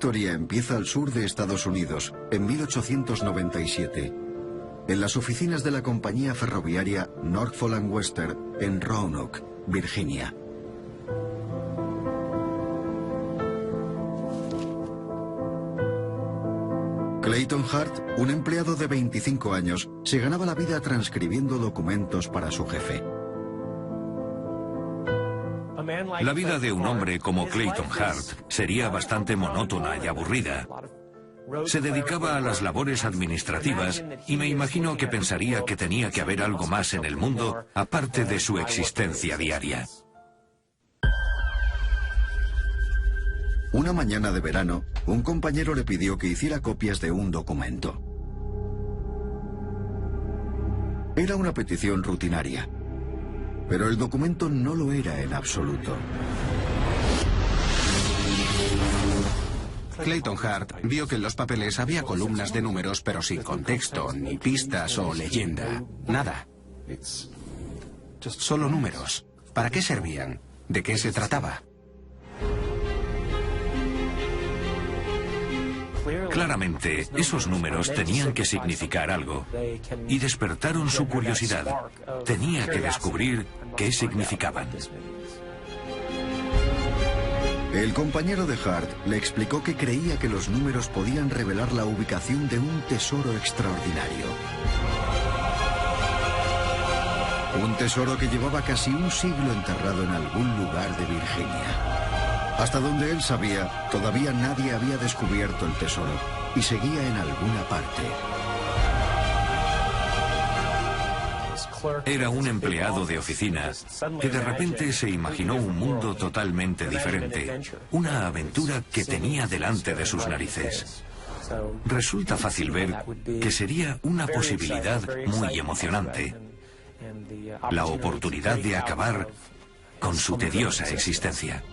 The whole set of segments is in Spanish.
historia empieza al sur de Estados Unidos, en 1897, en las oficinas de la compañía ferroviaria Norfolk and Western, en Roanoke, Virginia. Clayton Hart, un empleado de 25 años, se ganaba la vida transcribiendo documentos para su jefe. La vida de un hombre como Clayton Hart sería bastante monótona y aburrida. Se dedicaba a las labores administrativas y me imagino que pensaría que tenía que haber algo más en el mundo aparte de su existencia diaria. Una mañana de verano, un compañero le pidió que hiciera copias de un documento. Era una petición rutinaria, pero el documento no lo era en absoluto. Clayton Hart vio que en los papeles había columnas de números pero sin contexto, ni pistas o leyenda. Nada. Solo números. ¿Para qué servían? ¿De qué se trataba? Claramente, esos números tenían que significar algo y despertaron su curiosidad. Tenía que descubrir qué significaban. El compañero de Hart le explicó que creía que los números podían revelar la ubicación de un tesoro extraordinario. Un tesoro que llevaba casi un siglo enterrado en algún lugar de Virginia. Hasta donde él sabía, todavía nadie había descubierto el tesoro y seguía en alguna parte. Era un empleado de oficina que de repente se imaginó un mundo totalmente diferente, una aventura que tenía delante de sus narices. Resulta fácil ver que sería una posibilidad muy emocionante, la oportunidad de acabar con su tediosa existencia.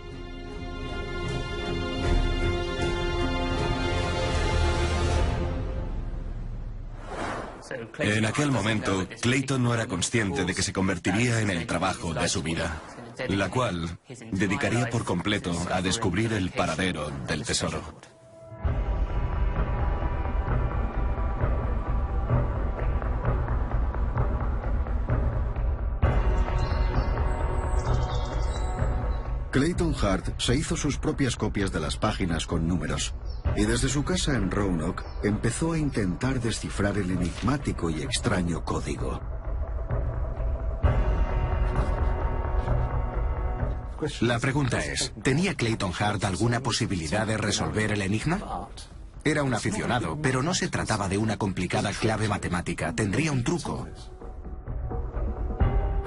En aquel momento, Clayton no era consciente de que se convertiría en el trabajo de su vida, la cual dedicaría por completo a descubrir el paradero del tesoro. Clayton Hart se hizo sus propias copias de las páginas con números y desde su casa en Roanoke empezó a intentar descifrar el enigmático y extraño código. La pregunta es, ¿tenía Clayton Hart alguna posibilidad de resolver el enigma? Era un aficionado, pero no se trataba de una complicada clave matemática, tendría un truco.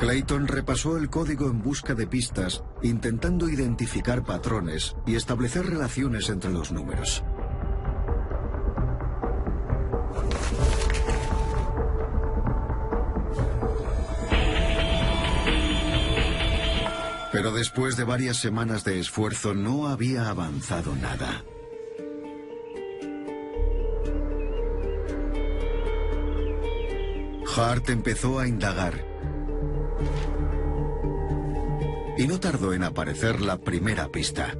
Clayton repasó el código en busca de pistas, intentando identificar patrones y establecer relaciones entre los números. Pero después de varias semanas de esfuerzo no había avanzado nada. Hart empezó a indagar. Y no tardó en aparecer la primera pista.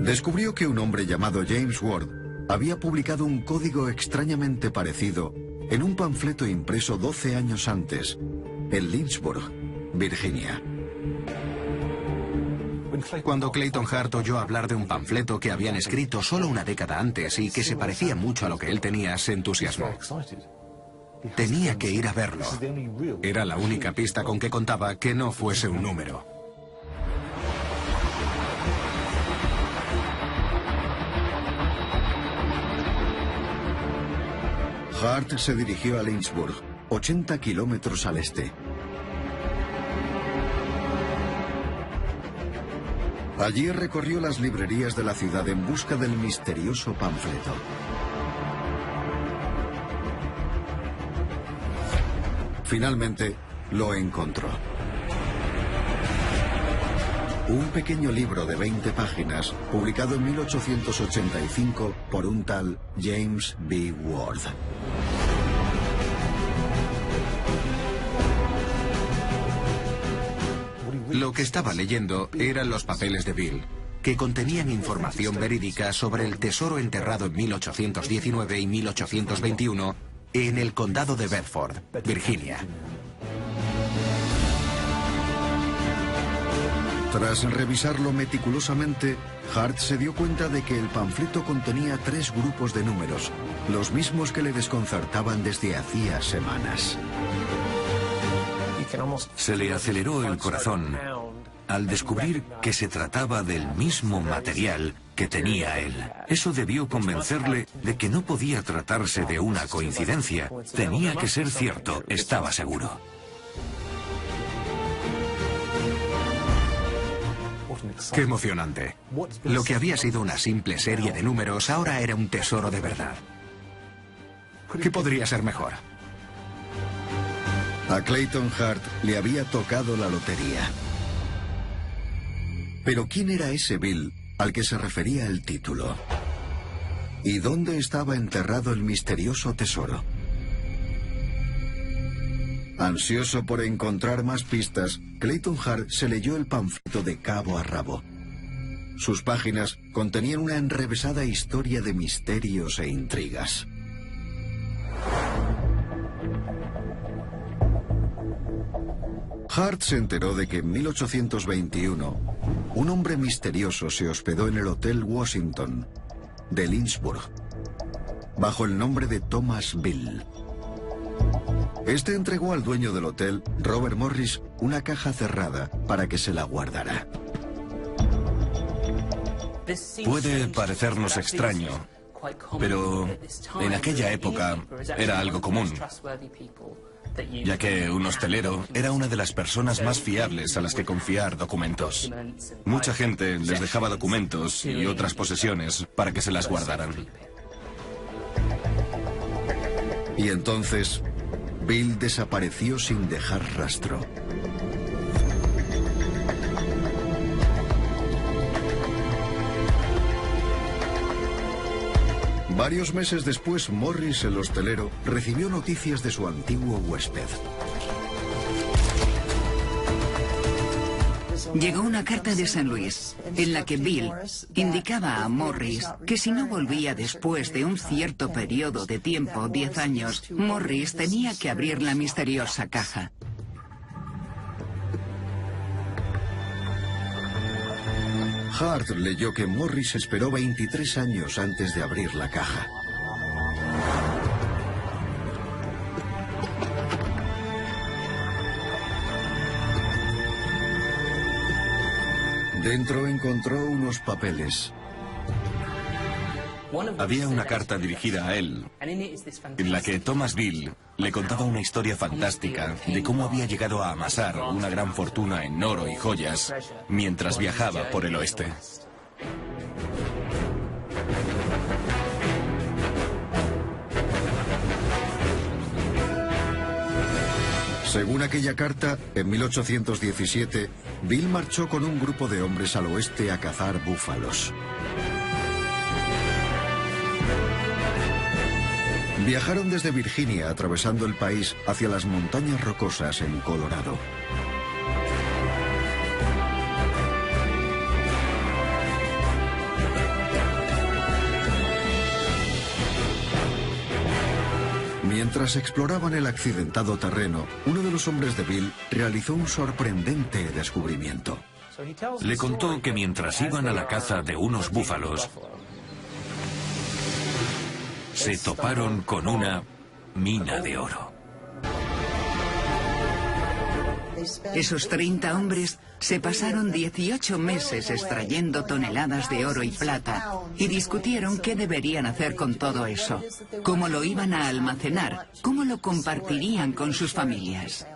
Descubrió que un hombre llamado James Ward había publicado un código extrañamente parecido en un panfleto impreso 12 años antes, en Lynchburg, Virginia. Cuando Clayton Hart oyó hablar de un panfleto que habían escrito solo una década antes y que se parecía mucho a lo que él tenía, se entusiasmó. Tenía que ir a verlo. Era la única pista con que contaba que no fuese un número. Hart se dirigió a Lynchburg, 80 kilómetros al este. Allí recorrió las librerías de la ciudad en busca del misterioso panfleto. Finalmente, lo encontró. Un pequeño libro de 20 páginas, publicado en 1885 por un tal James B. Ward. Lo que estaba leyendo eran los papeles de Bill, que contenían información verídica sobre el tesoro enterrado en 1819 y 1821 en el condado de Bedford, Virginia. Tras revisarlo meticulosamente, Hart se dio cuenta de que el panfleto contenía 3 grupos de números, los mismos que le desconcertaban desde hacía semanas. Se le aceleró el corazón al descubrir que se trataba del mismo material que tenía él. Eso debió convencerle de que no podía tratarse de una coincidencia. Tenía que ser cierto, estaba seguro. ¡Qué emocionante! Lo que había sido una simple serie de números ahora era un tesoro de verdad. ¿Qué podría ser mejor? A Clayton Hart le había tocado la lotería. Pero ¿quién era ese Bill al que se refería el título? ¿Y dónde estaba enterrado el misterioso tesoro? Ansioso por encontrar más pistas, Clayton Hart se leyó el panfleto de cabo a rabo. Sus páginas contenían una enrevesada historia de misterios e intrigas. Hart se enteró de que en 1821 un hombre misterioso se hospedó en el Hotel Washington de Lynchburg bajo el nombre de Thomas Bill. Este entregó al dueño del hotel, Robert Morris, una caja cerrada para que se la guardara. Puede parecernos extraño, pero en aquella época era algo común, ya que un hostelero era una de las personas más fiables a las que confiar documentos. Mucha gente les dejaba documentos y otras posesiones para que se las guardaran. Y entonces, Bill desapareció sin dejar rastro. Varios meses después, Morris, el hostelero, recibió noticias de su antiguo huésped. Llegó una carta de San Luis, en la que Bill indicaba a Morris que si no volvía después de un cierto periodo de tiempo, 10 años, Morris tenía que abrir la misteriosa caja. Hart leyó que Morris esperó 23 años antes de abrir la caja. Dentro encontró unos papeles. Había una carta dirigida a él, en la que Thomas Bill le contaba una historia fantástica de cómo había llegado a amasar una gran fortuna en oro y joyas mientras viajaba por el oeste. Según aquella carta, en 1817, Bill marchó con un grupo de hombres al oeste a cazar búfalos. Viajaron desde Virginia, atravesando el país, hacia las montañas rocosas en Colorado. Mientras exploraban el accidentado terreno, uno de los hombres de Bill realizó un sorprendente descubrimiento. Le contó que mientras iban a la caza de unos búfalos, se toparon con una mina de oro. Esos 30 hombres se pasaron 18 meses extrayendo toneladas de oro y plata y discutieron qué deberían hacer con todo eso, cómo lo iban a almacenar, cómo lo compartirían con sus familias.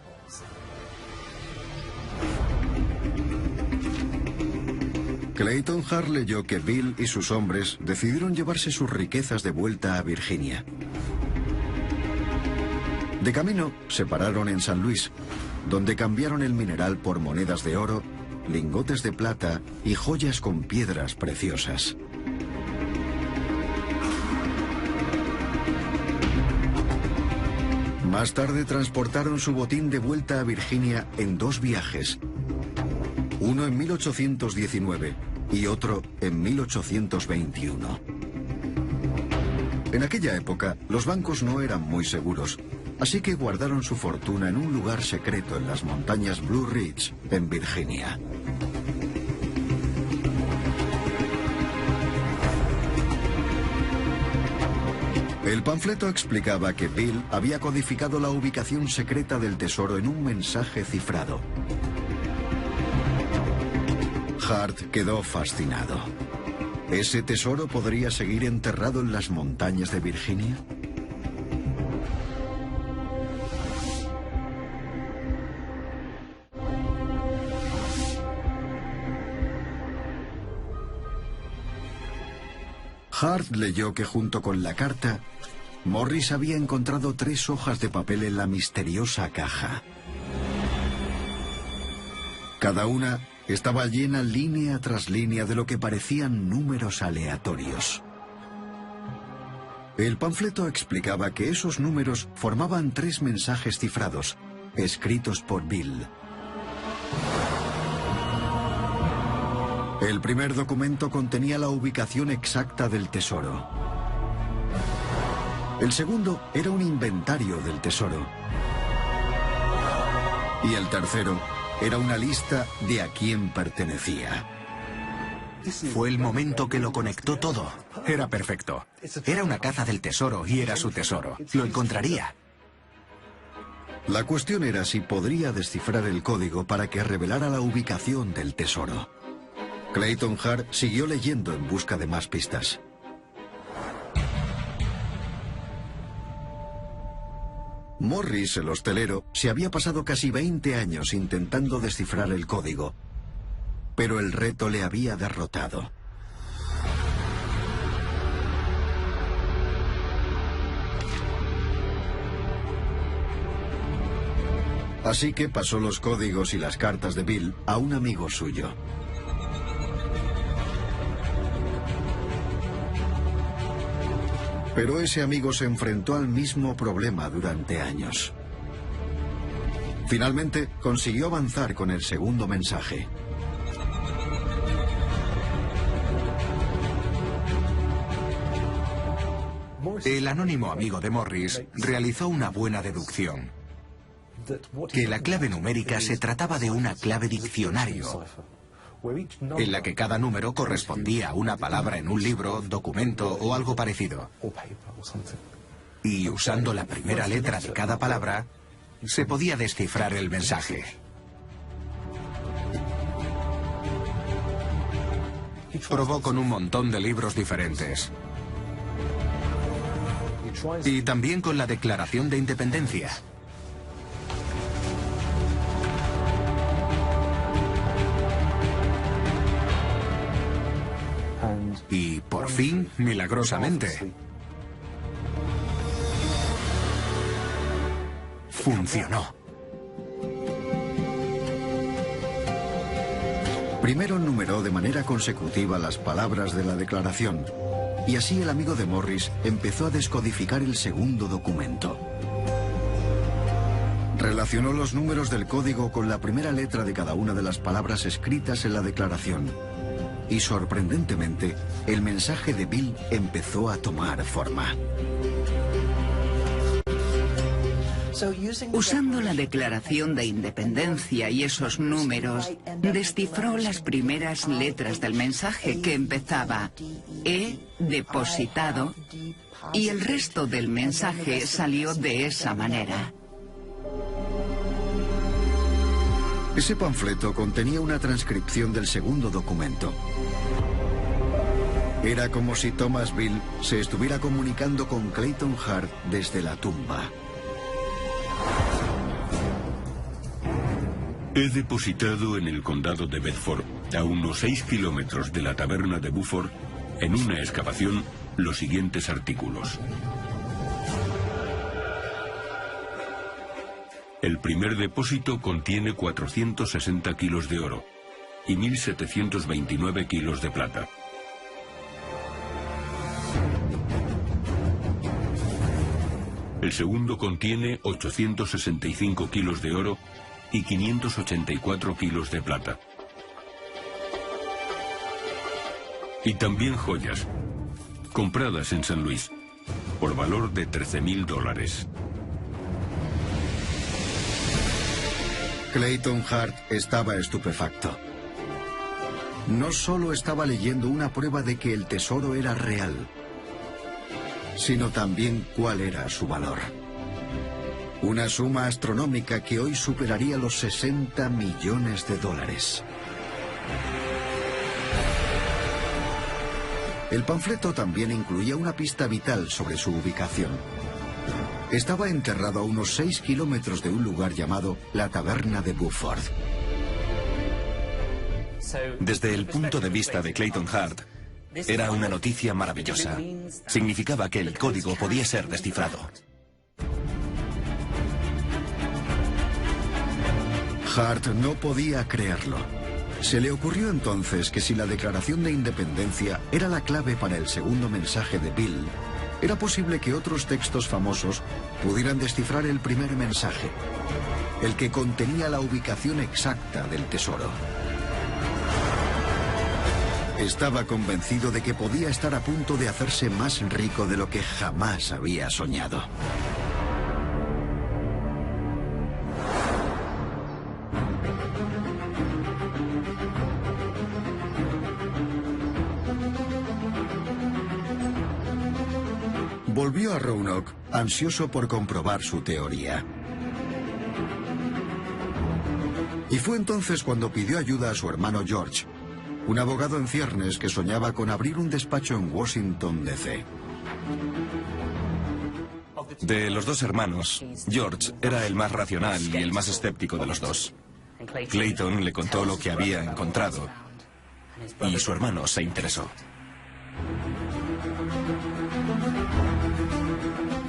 Clayton Hart leyó que Bill y sus hombres decidieron llevarse sus riquezas de vuelta a Virginia. De camino, se pararon en San Luis, donde cambiaron el mineral por monedas de oro, lingotes de plata y joyas con piedras preciosas. Más tarde transportaron su botín de vuelta a Virginia en 2 viajes, uno en 1819 y otro en 1821. En aquella época, los bancos no eran muy seguros, así que guardaron su fortuna en un lugar secreto en las montañas Blue Ridge, en Virginia. El panfleto explicaba que Bill había codificado la ubicación secreta del tesoro en un mensaje cifrado. Hart quedó fascinado. ¿Ese tesoro podría seguir enterrado en las montañas de Virginia? Hart leyó que junto con la carta, Morris había encontrado 3 hojas de papel en la misteriosa caja. Cada una estaba llena línea tras línea de lo que parecían números aleatorios. El panfleto explicaba que esos números formaban 3 mensajes cifrados, escritos por Bill. El primer documento contenía la ubicación exacta del tesoro. El segundo era un inventario del tesoro. Y el tercero era una lista de a quién pertenecía. Fue el momento que lo conectó todo. Era perfecto. Era una caza del tesoro y era su tesoro. Lo encontraría. La cuestión era si podría descifrar el código para que revelara la ubicación del tesoro. Clayton Hart siguió leyendo en busca de más pistas. Morris, el hostelero, se había pasado casi 20 años intentando descifrar el código, pero el reto le había derrotado. Así que pasó los códigos y las cartas de Bill a un amigo suyo. Pero ese amigo se enfrentó al mismo problema durante años. Finalmente, consiguió avanzar con el segundo mensaje. El anónimo amigo de Morris realizó una buena deducción. Que la clave numérica se trataba de una clave diccionario, en la que cada número correspondía a una palabra en un libro, documento o algo parecido. Y usando la primera letra de cada palabra, se podía descifrar el mensaje. Probó con un montón de libros diferentes. Y también con la Declaración de Independencia. Y por fin, milagrosamente, funcionó. Primero numeró de manera consecutiva las palabras de la declaración, y así el amigo de Morris empezó a descodificar el segundo documento. Relacionó los números del código con la primera letra de cada una de las palabras escritas en la declaración. Y sorprendentemente, el mensaje de Bill empezó a tomar forma. Usando la Declaración de Independencia y esos números, descifró las primeras letras del mensaje, que empezaba "He depositado", y el resto del mensaje salió de esa manera. Ese panfleto contenía una transcripción del segundo documento. Era como si Thomas Bill se estuviera comunicando con Clayton Hart desde la tumba. He depositado en el condado de Bedford, a unos 6 kilómetros de la taberna de Buford, en una excavación, los siguientes artículos. El primer depósito contiene 460 kilos de oro y 1.729 kilos de plata. El segundo contiene 865 kilos de oro y 584 kilos de plata. Y también joyas, compradas en San Luis, por valor de $13.000. Clayton Hart estaba estupefacto. No solo estaba leyendo una prueba de que el tesoro era real, sino también cuál era su valor. Una suma astronómica que hoy superaría los $60 millones. El panfleto también incluía una pista vital sobre su ubicación. Estaba enterrado a unos 6 kilómetros de un lugar llamado la Taberna de Buford. Desde el punto de vista de Clayton Hart, era una noticia maravillosa. Significaba que el código podía ser descifrado. Hart no podía creerlo. Se le ocurrió entonces que si la Declaración de Independencia era la clave para el segundo mensaje de Bill, era posible que otros textos famosos pudieran descifrar el primer mensaje, el que contenía la ubicación exacta del tesoro. Estaba convencido de que podía estar a punto de hacerse más rico de lo que jamás había soñado. Volvió a Roanoke, ansioso por comprobar su teoría. Y fue entonces cuando pidió ayuda a su hermano George, un abogado en ciernes que soñaba con abrir un despacho en Washington, D.C. De los dos hermanos, George era el más racional y el más escéptico de los dos. Clayton le contó lo que había encontrado y su hermano se interesó.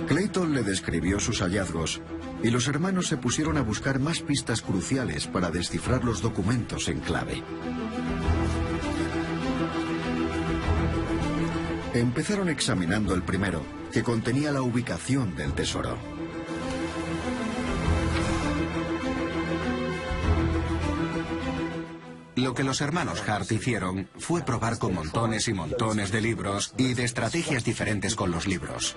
Clayton le describió sus hallazgos y los hermanos se pusieron a buscar más pistas cruciales para descifrar los documentos en clave. Empezaron examinando el primero, que contenía la ubicación del tesoro. Lo que los hermanos Hart hicieron fue probar con montones y montones de libros y de estrategias diferentes con los libros.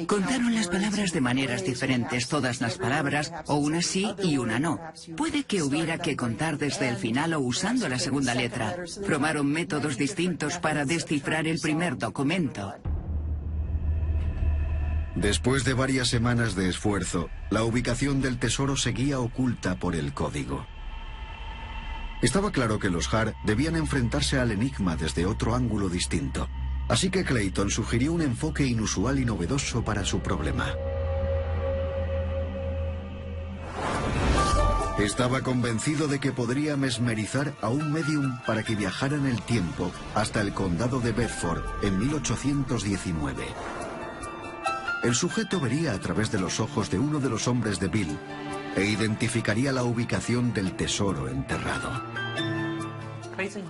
Contaron las palabras de maneras diferentes, todas las palabras, o una sí y una no. Puede que hubiera que contar desde el final o usando la segunda letra. Probaron métodos distintos para descifrar el primer documento. Después de varias semanas de esfuerzo, la ubicación del tesoro seguía oculta por el código. Estaba claro que los Hart debían enfrentarse al enigma desde otro ángulo distinto. Así que Clayton sugirió un enfoque inusual y novedoso para su problema. Estaba convencido de que podría mesmerizar a un medium para que viajara en el tiempo hasta el condado de Bedford en 1819. El sujeto vería a través de los ojos de uno de los hombres de Bill e identificaría la ubicación del tesoro enterrado.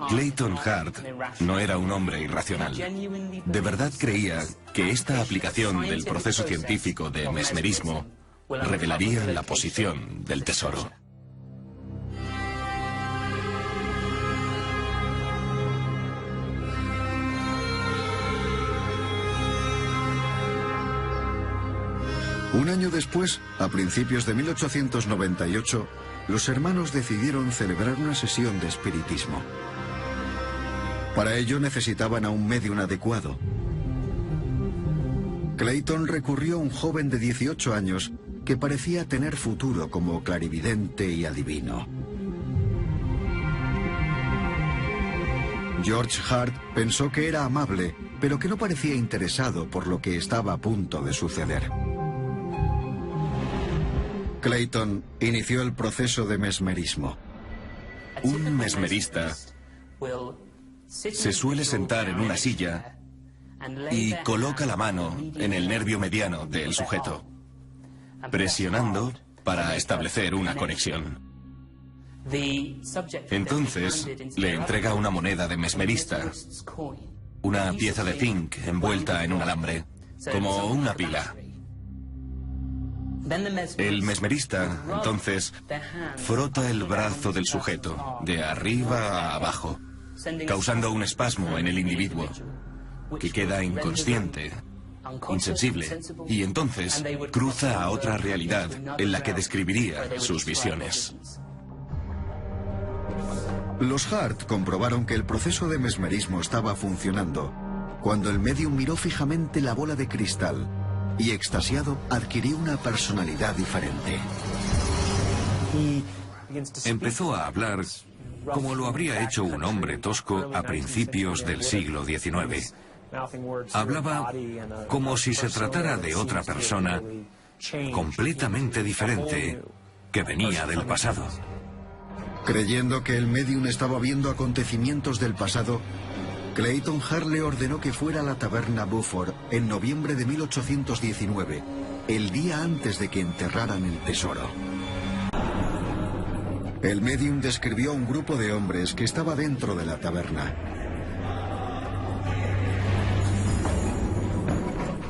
Clayton Hart no era un hombre irracional. De verdad creía que esta aplicación del proceso científico de mesmerismo revelaría la posición del tesoro. Un año después, a principios de 1898, los hermanos decidieron celebrar una sesión de espiritismo. Para ello necesitaban a un médium adecuado. Clayton recurrió a un joven de 18 años que parecía tener futuro como clarividente y adivino. George Hart pensó que era amable, pero que no parecía interesado por lo que estaba a punto de suceder. Clayton inició el proceso de mesmerismo. Un mesmerista se suele sentar en una silla y coloca la mano en el nervio mediano del sujeto, presionando para establecer una conexión. Entonces le entrega una moneda de mesmerista, una pieza de zinc envuelta en un alambre, como una pila. El mesmerista, entonces, frota el brazo del sujeto, de arriba a abajo, causando un espasmo en el individuo, que queda inconsciente, insensible, y entonces cruza a otra realidad en la que describiría sus visiones. Los Hart comprobaron que el proceso de mesmerismo estaba funcionando cuando el medium miró fijamente la bola de cristal y, extasiado, adquirió una personalidad diferente. Empezó a hablar como lo habría hecho un hombre tosco a principios del siglo XIX. Hablaba como si se tratara de otra persona completamente diferente que venía del pasado. Creyendo que el medium estaba viendo acontecimientos del pasado, Clayton Hart le ordenó que fuera a la taberna Beaufort en noviembre de 1819, el día antes de que enterraran el tesoro. El medium describió a un grupo de hombres que estaba dentro de la taberna.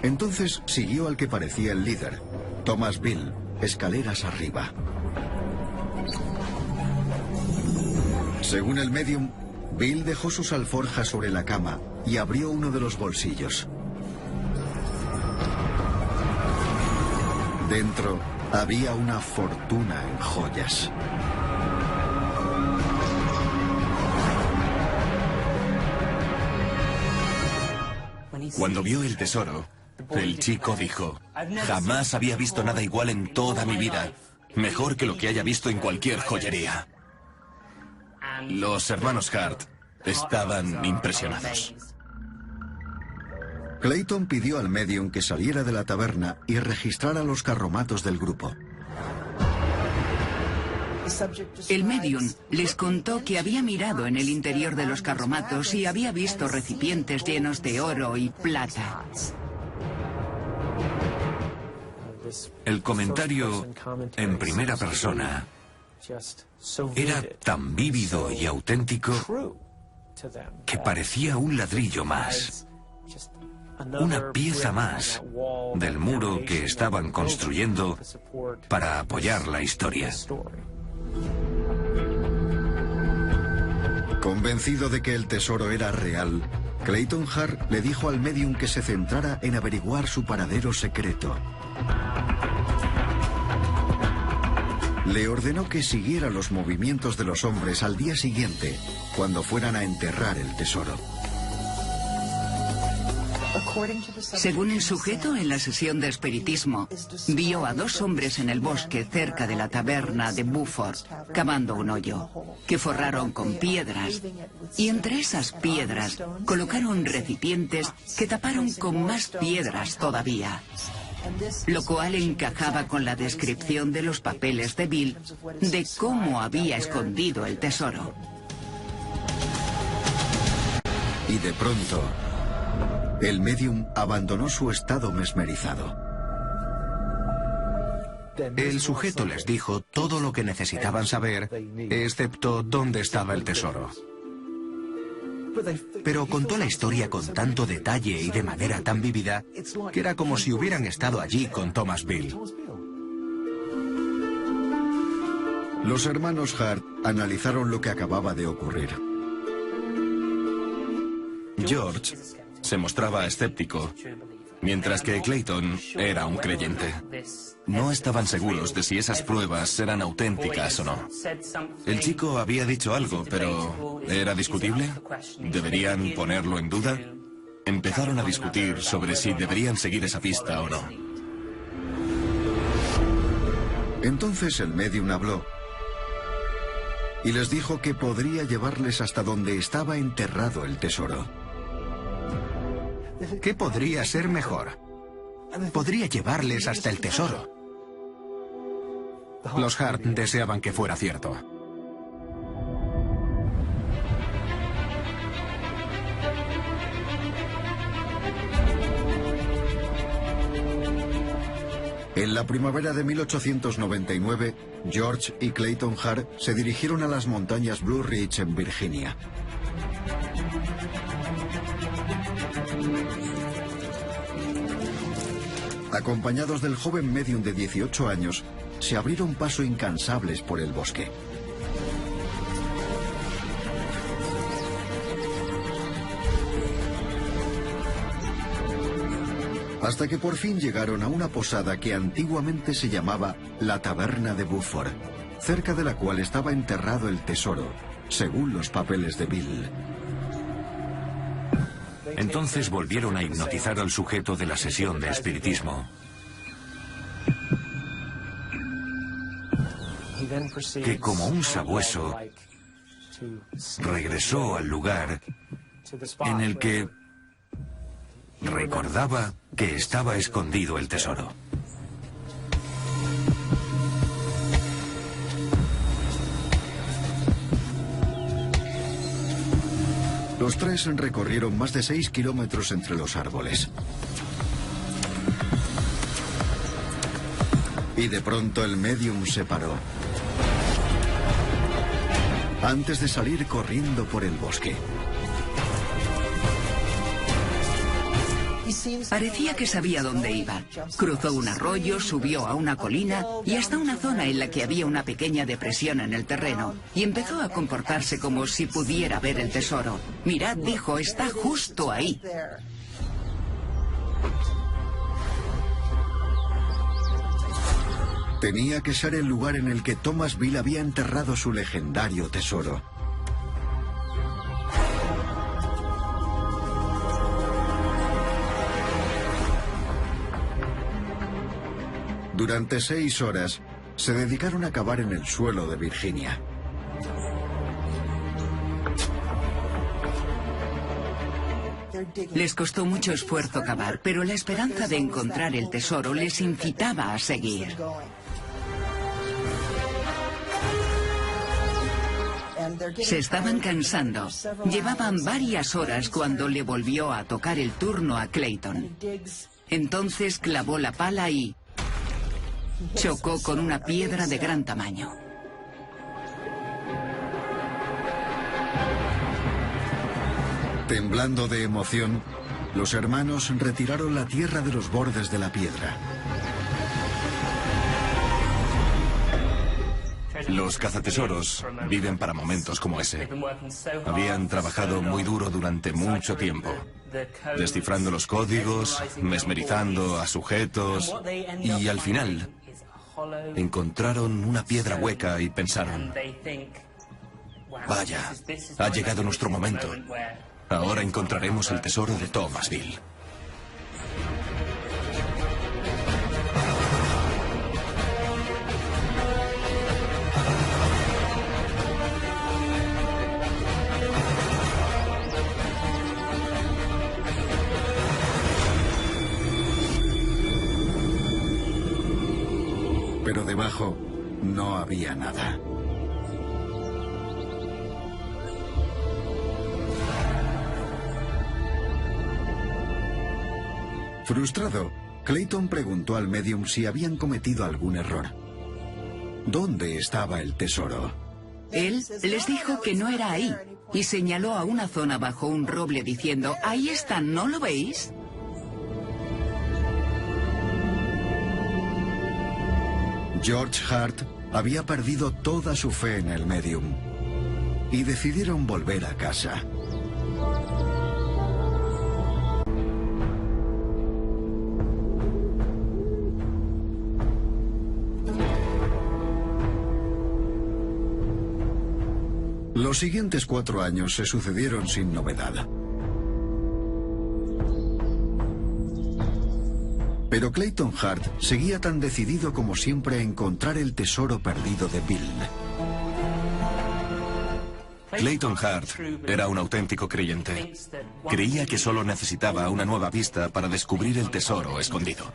Entonces siguió al que parecía el líder, Thomas Bill, escaleras arriba. Según el medium, Bill dejó sus alforjas sobre la cama y abrió uno de los bolsillos. Dentro había una fortuna en joyas. Cuando vio el tesoro, el chico dijo: jamás había visto nada igual en toda mi vida, mejor que lo que haya visto en cualquier joyería. Los hermanos Hart estaban impresionados. Clayton pidió al medium que saliera de la taberna y registrara los carromatos del grupo. El medium les contó que había mirado en el interior de los carromatos y había visto recipientes llenos de oro y plata. El comentario en primera persona era tan vívido y auténtico que parecía un ladrillo más, una pieza más del muro que estaban construyendo para apoyar la historia. Convencido de que el tesoro era real, Clayton Hart le dijo al medium que se centrara en averiguar su paradero secreto. Le ordenó que siguiera los movimientos de los hombres al día siguiente, cuando fueran a enterrar el tesoro. Según el sujeto en la sesión de espiritismo, vio a dos hombres en el bosque cerca de la taberna de Beaufort, cavando un hoyo, que forraron con piedras, y entre esas piedras colocaron recipientes que taparon con más piedras todavía, lo cual encajaba con la descripción de los papeles de Bill de cómo había escondido el tesoro. Y de pronto, el medium abandonó su estado mesmerizado. El sujeto les dijo todo lo que necesitaban saber, excepto dónde estaba el tesoro. Pero contó la historia con tanto detalle y de manera tan vívida que era como si hubieran estado allí con Thomas Bill. Los hermanos Hart analizaron lo que acababa de ocurrir. George se mostraba escéptico, mientras que Clayton era un creyente. No estaban seguros de si esas pruebas eran auténticas o no. El chico había dicho algo, pero ¿era discutible? ¿Deberían ponerlo en duda? Empezaron a discutir sobre si deberían seguir esa pista o no. Entonces el medium habló y les dijo que podría llevarles hasta donde estaba enterrado el tesoro. ¿Qué podría ser mejor? Podría llevarles hasta el tesoro. Los Hart deseaban que fuera cierto. En la primavera de 1899, George y Clayton Hart se dirigieron a las montañas Blue Ridge en Virginia. Acompañados del joven medium de 18 años, se abrieron paso incansables por el bosque. Hasta que por fin llegaron a una posada que antiguamente se llamaba la Taberna de Buford, cerca de la cual estaba enterrado el tesoro, según los papeles de Bill. Entonces volvieron a hipnotizar al sujeto de la sesión de espiritismo, que como un sabueso regresó al lugar en el que recordaba que estaba escondido el tesoro. Los tres recorrieron más de 6 kilómetros entre los árboles. Y de pronto el medium se paró, antes de salir corriendo por el bosque. Parecía que sabía dónde iba. Cruzó un arroyo, subió a una colina y hasta una zona en la que había una pequeña depresión en el terreno, y empezó a comportarse como si pudiera ver el tesoro. Mirad, dijo, está justo ahí. Tenía que ser el lugar en el que Thomas Bill había enterrado su legendario tesoro. Durante 6 horas, se dedicaron a cavar en el suelo de Virginia. Les costó mucho esfuerzo cavar, pero la esperanza de encontrar el tesoro les incitaba a seguir. Se estaban cansando. Llevaban varias horas cuando le volvió a tocar el turno a Clayton. Entonces clavó la pala y chocó con una piedra de gran tamaño. Temblando de emoción, los hermanos retiraron la tierra de los bordes de la piedra. Los cazatesoros viven para momentos como ese. Habían trabajado muy duro durante mucho tiempo, descifrando los códigos, mesmerizando a sujetos, y al final encontraron una piedra hueca y pensaron: vaya, ha llegado nuestro momento. Ahora encontraremos el tesoro de Thomas Bill. Pero debajo no había nada. Frustrado, Clayton preguntó al medium si habían cometido algún error. ¿Dónde estaba el tesoro? Él les dijo que no era ahí y señaló a una zona bajo un roble diciendo: ahí está, ¿no lo veis? George Hart había perdido toda su fe en el medium y decidieron volver a casa. Los siguientes 4 años se sucedieron sin novedad. Pero Clayton Hart seguía tan decidido como siempre a encontrar el tesoro perdido de Bill. Clayton Hart era un auténtico creyente. Creía que solo necesitaba una nueva pista para descubrir el tesoro escondido.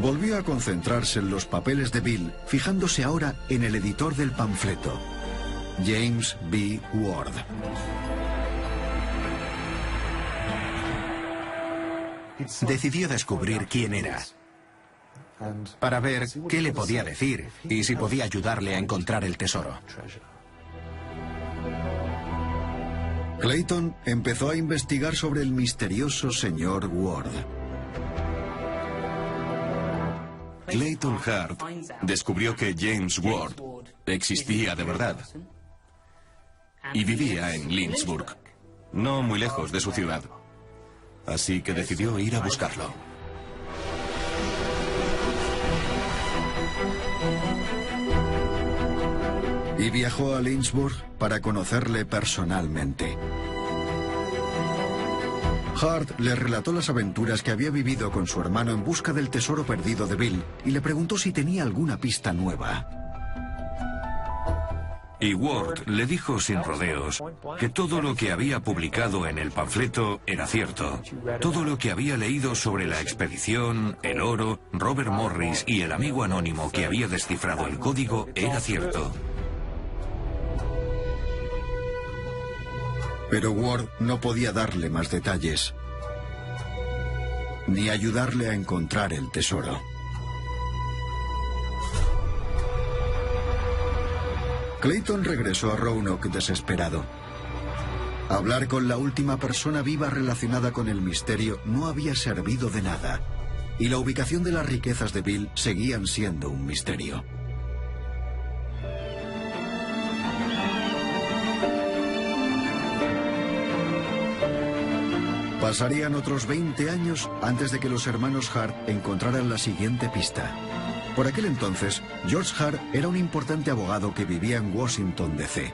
Volvió a concentrarse en los papeles de Bill, fijándose ahora en el editor del panfleto, James B. Ward. Decidió descubrir quién era, para ver qué le podía decir y si podía ayudarle a encontrar el tesoro. Clayton empezó a investigar sobre el misterioso señor Ward. Clayton Hart descubrió que James Ward existía de verdad y vivía en Lynchburg, no muy lejos de su ciudad. Así que decidió ir a buscarlo. Y viajó a Lynchburg para conocerle personalmente. Hart le relató las aventuras que había vivido con su hermano en busca del tesoro perdido de Bill y le preguntó si tenía alguna pista nueva. Y Ward le dijo sin rodeos que todo lo que había publicado en el panfleto era cierto. Todo lo que había leído sobre la expedición, el oro, Robert Morris y el amigo anónimo que había descifrado el código era cierto. Pero Ward no podía darle más detalles, ni ayudarle a encontrar el tesoro. Clayton regresó a Roanoke desesperado. Hablar con la última persona viva relacionada con el misterio no había servido de nada, y la ubicación de las riquezas de Bill seguían siendo un misterio. Pasarían otros 20 años antes de que los hermanos Hart encontraran la siguiente pista. Por aquel entonces, George Hart era un importante abogado que vivía en Washington, D.C.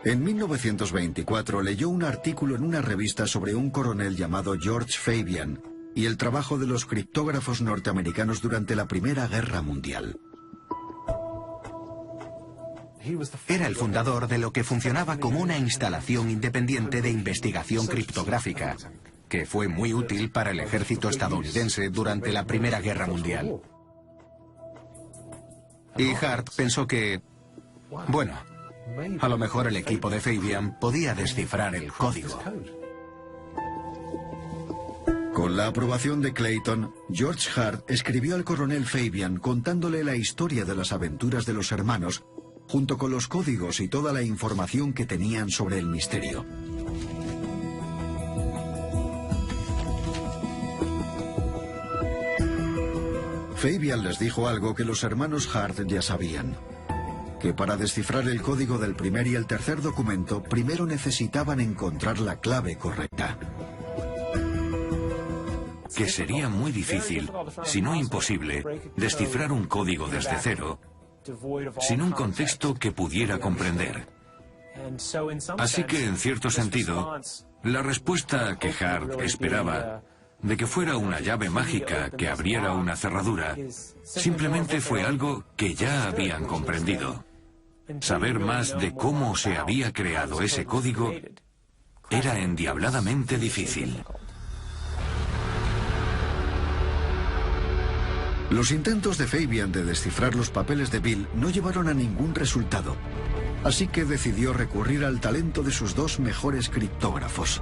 En 1924 leyó un artículo en una revista sobre un coronel llamado George Fabian y el trabajo de los criptógrafos norteamericanos durante la Primera Guerra Mundial. Era el fundador de lo que funcionaba como una instalación independiente de investigación criptográfica, que fue muy útil para el ejército estadounidense durante la Primera Guerra Mundial. Y Hart pensó que, bueno, a lo mejor el equipo de Fabian podía descifrar el código. Con la aprobación de Clayton, George Hart escribió al coronel Fabian contándole la historia de las aventuras de los hermanos, junto con los códigos y toda la información que tenían sobre el misterio. Fabian les dijo algo que los hermanos Hart ya sabían: que para descifrar el código del primer y el tercer documento, primero necesitaban encontrar la clave correcta. Que sería muy difícil, si no imposible, descifrar un código desde cero, sin un contexto que pudiera comprender. Así que, en cierto sentido, la respuesta que Hart esperaba, de que fuera una llave mágica que abriera una cerradura, simplemente fue algo que ya habían comprendido. Saber más de cómo se había creado ese código era endiabladamente difícil. Los intentos de Fabian de descifrar los papeles de Bill no llevaron a ningún resultado, así que decidió recurrir al talento de sus dos mejores criptógrafos.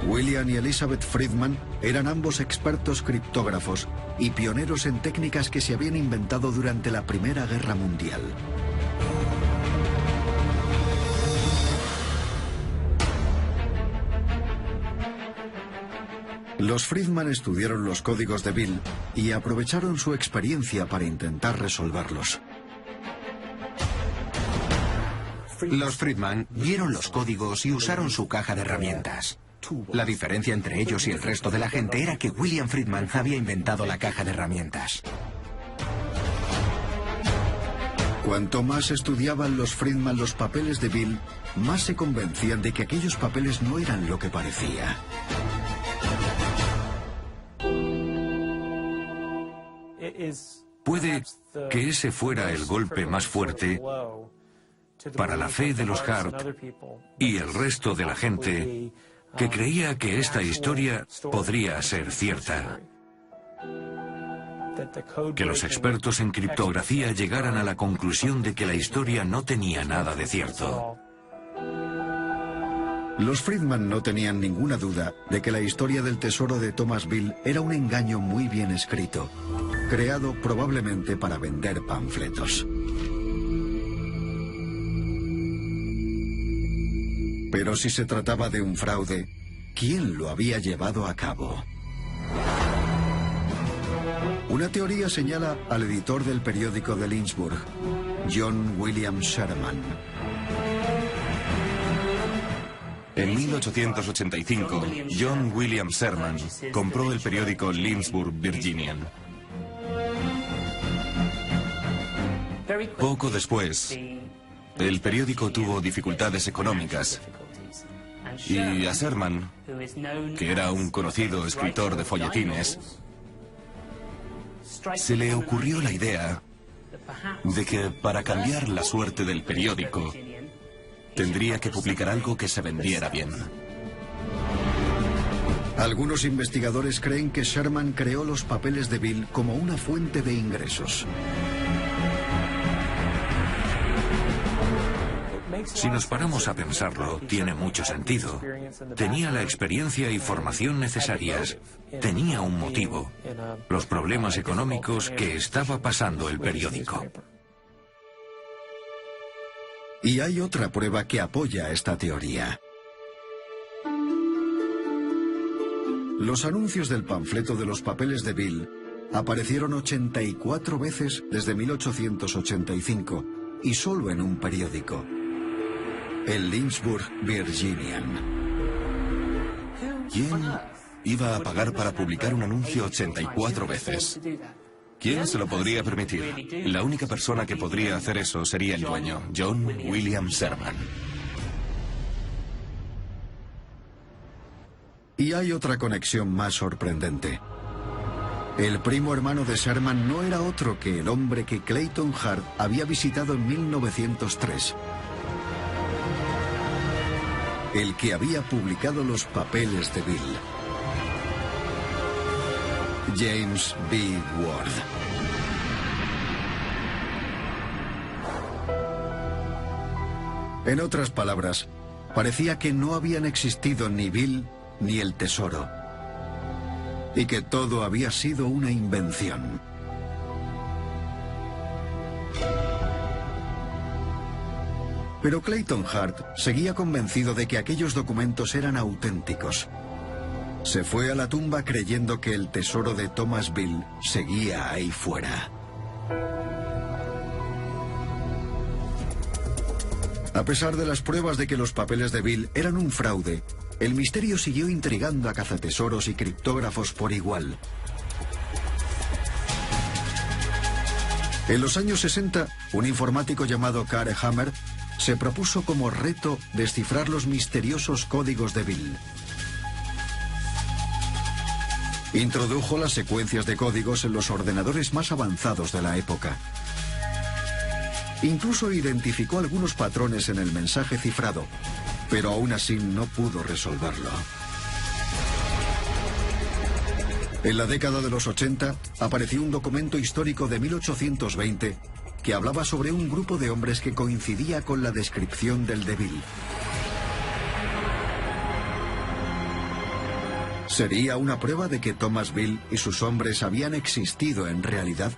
William y Elizabeth Friedman eran ambos expertos criptógrafos y pioneros en técnicas que se habían inventado durante la Primera Guerra Mundial. Los Friedman estudiaron los códigos de Bill y aprovecharon su experiencia para intentar resolverlos. Los Friedman vieron los códigos y usaron su caja de herramientas. La diferencia entre ellos y el resto de la gente era que William Friedman había inventado la caja de herramientas. Cuanto más estudiaban los Friedman los papeles de Bill, más se convencían de que aquellos papeles no eran lo que parecía. Puede que ese fuera el golpe más fuerte para la fe de los Hart y el resto de la gente que creía que esta historia podría ser cierta. Que los expertos en criptografía llegaran a la conclusión de que la historia no tenía nada de cierto. Los Friedman no tenían ninguna duda de que la historia del tesoro de Thomas Bill era un engaño muy bien escrito, creado probablemente para vender panfletos. Pero si se trataba de un fraude, ¿quién lo había llevado a cabo? Una teoría señala al editor del periódico de Lynchburg, John William Sherman. En 1885, John William Sherman compró el periódico Lynchburg Virginian. Poco después, el periódico tuvo dificultades económicas y a Sherman, que era un conocido escritor de folletines, se le ocurrió la idea de que para cambiar la suerte del periódico tendría que publicar algo que se vendiera bien. Algunos investigadores creen que Sherman creó los papeles de Bill como una fuente de ingresos. Si nos paramos a pensarlo, tiene mucho sentido. Tenía la experiencia y formación necesarias. Tenía un motivo: los problemas económicos que estaba pasando el periódico. Y hay otra prueba que apoya esta teoría. Los anuncios del panfleto de los papeles de Bill aparecieron 84 veces desde 1885 y solo en un periódico, el Lynchburg Virginian. ¿Quién iba a pagar para publicar un anuncio 84 veces? ¿Quién se lo podría permitir? La única persona que podría hacer eso sería el dueño, John William Sherman. Y hay otra conexión más sorprendente. El primo hermano de Sherman no era otro que el hombre que Clayton Hart había visitado en 1903. El que había publicado los papeles de Bill. James B. Ward. En otras palabras, parecía que no habían existido ni Bill ni el tesoro, y que todo había sido una invención. Pero Clayton Hart seguía convencido de que aquellos documentos eran auténticos. Se fue a la tumba creyendo que el tesoro de Thomas Bill seguía ahí fuera. A pesar de las pruebas de que los papeles de Bill eran un fraude, el misterio siguió intrigando a cazatesoros y criptógrafos por igual. En los años 60, un informático llamado Care Hammer se propuso como reto descifrar los misteriosos códigos de Bill. Introdujo las secuencias de códigos en los ordenadores más avanzados de la época. Incluso identificó algunos patrones en el mensaje cifrado, pero aún así no pudo resolverlo. En la década de los 80 apareció un documento histórico de 1820 que hablaba sobre un grupo de hombres que coincidía con la descripción del de Bill. ¿Sería una prueba de que Thomas Bill y sus hombres habían existido en realidad?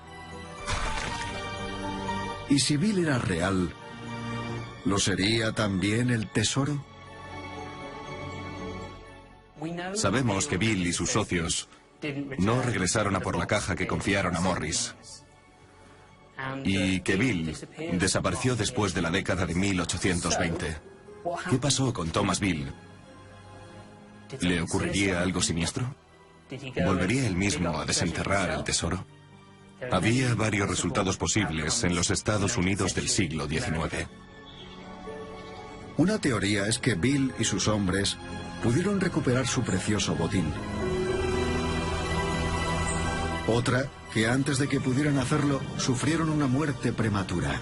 ¿Y si Bill era real, lo sería también el tesoro? Sabemos que Bill y sus socios no regresaron a por la caja que confiaron a Morris, y que Bill desapareció después de la década de 1820. ¿Qué pasó con Thomas Bill? ¿Le ocurriría algo siniestro? ¿Volvería él mismo a desenterrar el tesoro? Había varios resultados posibles en los Estados Unidos del siglo XIX. Una teoría es que Bill y sus hombres pudieron recuperar su precioso botín. Otra, que antes de que pudieran hacerlo, sufrieron una muerte prematura.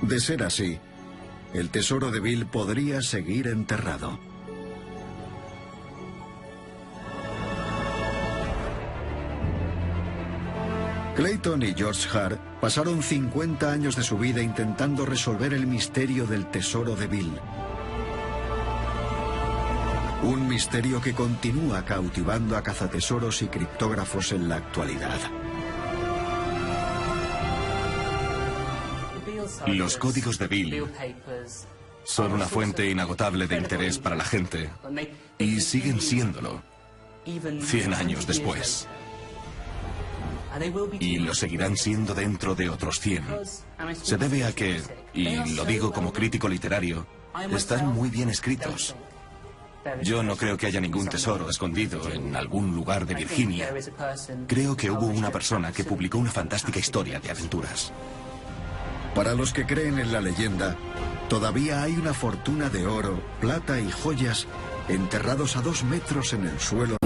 De ser así, el tesoro de Bill podría seguir enterrado. Clayton y George Hart pasaron 50 años de su vida intentando resolver el misterio del tesoro de Bill. Un misterio que continúa cautivando a cazatesoros y criptógrafos en la actualidad. Los códigos de Bill son una fuente inagotable de interés para la gente y siguen siéndolo 100 años después. Y lo seguirán siendo dentro de otros 100. Se debe a que, y lo digo como crítico literario, están muy bien escritos. Yo no creo que haya ningún tesoro escondido en algún lugar de Virginia. Creo que hubo una persona que publicó una fantástica historia de aventuras. Para los que creen en la leyenda, todavía hay una fortuna de oro, plata y joyas enterrados a 2 metros en el suelo